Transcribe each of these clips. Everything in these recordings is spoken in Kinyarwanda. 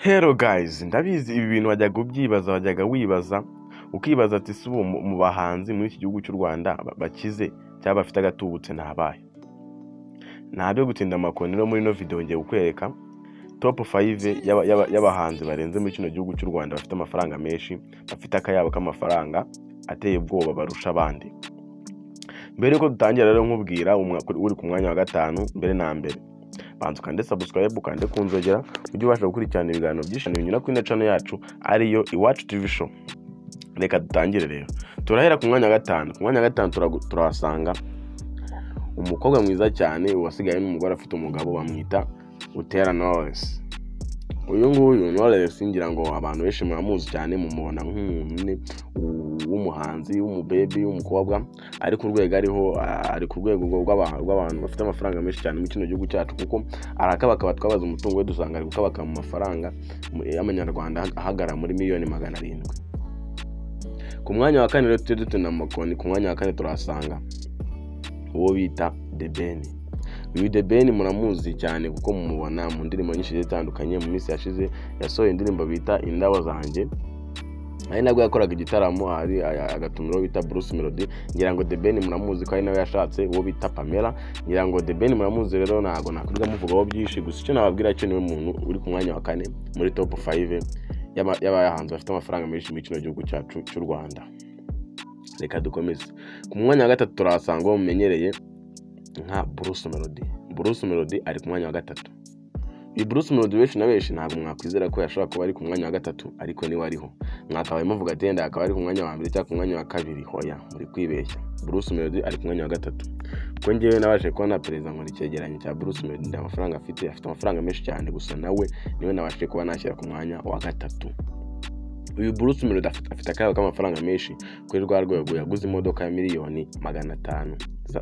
Hello guys, ndabizi ibi bintu wajyaga wibaza ukibaza ati si ubu mu bahanzi muri iki gihugu cy'u Rwanda bakize cyangwa bafite agatubutse nabaye. Ntabyo gutinda amakonero muri no video ngiye kukwereka top 5 y'abahanzi barenze muri kino gihugu cy'u Rwanda bafite amafaranga menshi, bafite akayabo k'amafaranga ateye ubwoba barusha abandi. Mbere yuko dutangira rero nkubwira uri ku mwanya wa 5 mbere na mbere. Bantu kandi subscribe kandi kunzogera ujye ubasha gukurikirana ibiganiro byinshi binyura kuri channel yacu ariyo Iwacu TV show. Reka dutangire rero. Turahera ku mwanya wa 5. Ku mwanya wa 5 turahasanga umukobwa mwiza cyane wasigaye n'umugore afite umugabo bamwita Butera Knowless. Uyu nguyu Knowless ngira ngo abantu benshi muramuzi cyane mumubona nk'umuntu w'umuhanzi w'umubebi w'umukobwa ari ku rwego rw'abantu bafite amafaranga menshi cyane mu kino gihugu cyacu, kuko arakabakaba twabaza umutungo we dusanga ari gukabaka mu mafaranga y'amanyarwanda ahagara muri miliyoni 700. Ku mwanya wa 4 rero tutuna makoni. Ku mwanya wa 4 turasanga uwo bita The Ben. Uyu The Ben muramuzi cyane kuko mumubona mu ndirimbo nyinshi zitandukanye. Mu minsi yashize yasohoye indirimbo bita Indabo Zanjye, ari nabwo yakoraga igitaramo ari agatumiro bita Bruce Melody. Ngira ngo The Ben muramuzi ko ari nawe yashatse uwo bita Pamela. Ngira ngo The Ben muramuzi rero ntago nakuriga muvugaho byinshi, gusa icyo nababwira cyo niwe muntu uri ku mwanya wa 4 muri top 5 y'abahanzi bafite amafaranga menshi mu kino gihugu cyacu cy'u Rwanda. Reka dukomeze. Ku mwanya wa 3 turasanga uwo mumenyereye nka Bruce Melody. Bruce Melody ari ku mwanya wa 3. Uyu Bruce Melody benshi na benshi ntabwo mwakwizera ko yashobora kuba ari ku mwanya wa 3, ariko niwe ariho. Mwakabaye muvuga ati yenda akaba ari ku mwanya wa 2 cyangwa ku mwanya wa 2. Hoya, muri kwibeshya. Bruce Melody ari ku mwanya wa 3. Ko ngewe nabashe kubona perezida muri cyegeranyo cya Bruce Melody amafaranga afite amafaranga menshi cyane, gusa nawe niwe nabashe kuba nashyira ku mwanya wa 3. Uyu Bruce Melody afite akayabo k'amafaranga menshi kuri rwa rwego yaguze imodoka ya miliyoni 500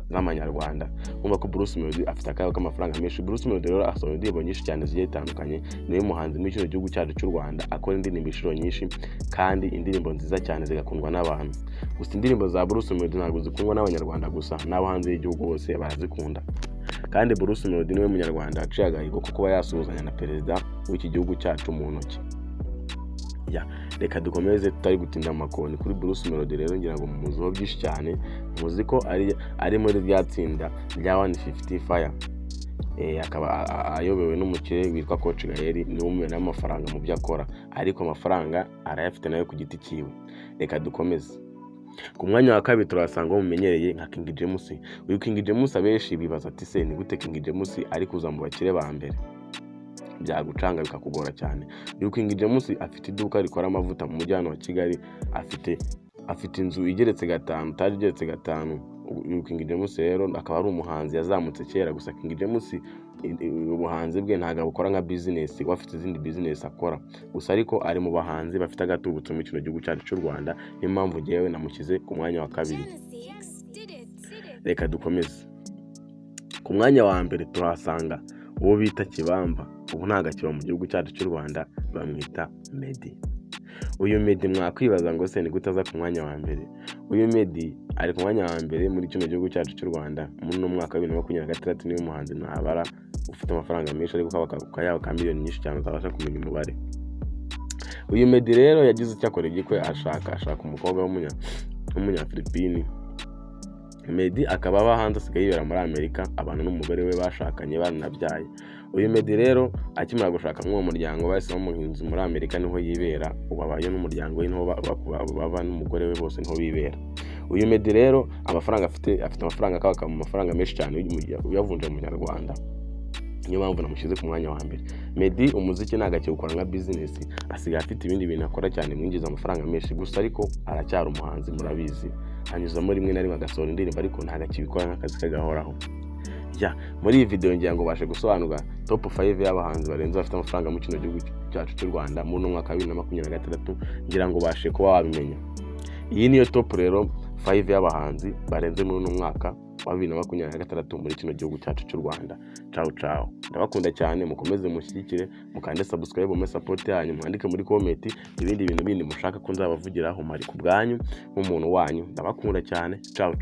z'amanyarwanda. Umva ko Bruce Melody afite akayabo k'amafaranga menshi. Bruce Melody rero asohoye indirimbo nyinshi cyane zigiye zitandukanye. Niwe muhanzi muri kino gihugu cyacu cy'u Rwanda akora indirimbo inshuro nyinshi kandi indirimbo nziza cyane zigakundwa n'abantu. Gusa indirimbo za Bruce Melody ntabwo zikundwa n'abanyarwanda gusa, n'abo hanze y'igihugu bose barazikunda. Kandi Bruce Melody niwe munyarwanda aciye agahigo ko kuba yasuhuzanya na perezida w'iki gihugu cyacu mu ntoki. Reka dukomeze tutari gutinda amakoni kuri Bruce Melody. Rero ngira ngo mumuziho byinshi cyane, muzi ko ari muri ryatsinda rya 150 Fire. Akaba ayobewe n'umukire witwa Coach Gael, ni umwe n'amafaranga mu byo akora, ariko amafaranga arayafite nayo ku giti cyiwe. Reka dukomeze. Ku mwanya wa 2 turasanga umumenyereye nka King James. Uyu King James abenshi bibaza ati se ni gute King James ari kuza mu bakire ba mbere, byagucanga bikakugora cyane. Uyu King James afite iduka rikora amavuta mu mujyano wa Kigali, afite inzu igeretse 5 taje igeretse 5. Uyu King James rero akaba ari umuhanzi yazamutse kera, gusa King James ubuhanzi bwe ntago bukora nka business, wafite izindi business akora, gusa ariko ari mu bahanzi bafite agatubutse mu kino gihugu cyacu cy'u Rwanda. Niyo mpamvu ngewe namukize ku mwanya wa 2. Reka dukomeze. Ku mwanya wa 1 turahasanga uwo bita Kibamba. Ubu ntago akiba mu gihugu cyacu cy'u Rwanda, bamwita Meddy. Uyu Meddy mwakwibaza ngo se ni gutaza ku mwanya wa 1. Uyu Meddy ari ku mwanya wa 1 muri kino gihugu cyacu cy'u Rwanda muri no mwaka wa 2026. Niwe muhanzi ntabara ufite amafaranga menshi, ariko kayabo ka miliyoni nyinshi cyane utabasha kumenya umubare. Uyu Meddy rero yagize icyo akora igikwe, ashaka umukobwa w'umunya Philippines. Meddy akaba abahanze asigaye yibera muri Amerika, abantu n'umugore we bashakanye baranabyaye. Uyu Meddy rero akimara gushaka mu muryango bahise bamuhinze muri Amerika, niho yibera. Ubabaye n'umuryango we niho baba n'umugore we bose niho bibera. Uyu Meddy rero amafaranga afite amafaranga akaba mu mafaranga menshi cyane uyavunje mu Nyarwanda. Niyo mpamvu namushyize ku mwanya wa 1. Meddy umuziki ntago akikora nka business, asigaye afite ibindi bintu akora cyane mwinjiza amafaranga menshi, gusa ariko aracyari umuhanzi murabizi. Anyuzamo rimwe na rimwe agasohora indirimbo, ariko ntago akibikora nk'akazi kagahoraho. Muri iyi video ngira ngo bashe gusobanura top 5 y'abahanzi barenze bafite amafaranga mu kino gihugu cyacu cy'u Rwanda mu mwaka wa 2026. Ngira ngo bashe kuba wabimenya. Iyi niyo top rero 5 y'abahanzi barenze muri uno mwaka wa 2026 muri kino gihugu cyacu cy'u Rwanda. Ciao. Ndabakunda cyane, mukomeze mushyigikire, mukande subscribe mu support yanyu, mwandike muri comment ibindi bintu bindi mushaka ko nzabavugiraho mari ku bwanyu nk'umuntu wanyu. Ndabakunda cyane. Ciao.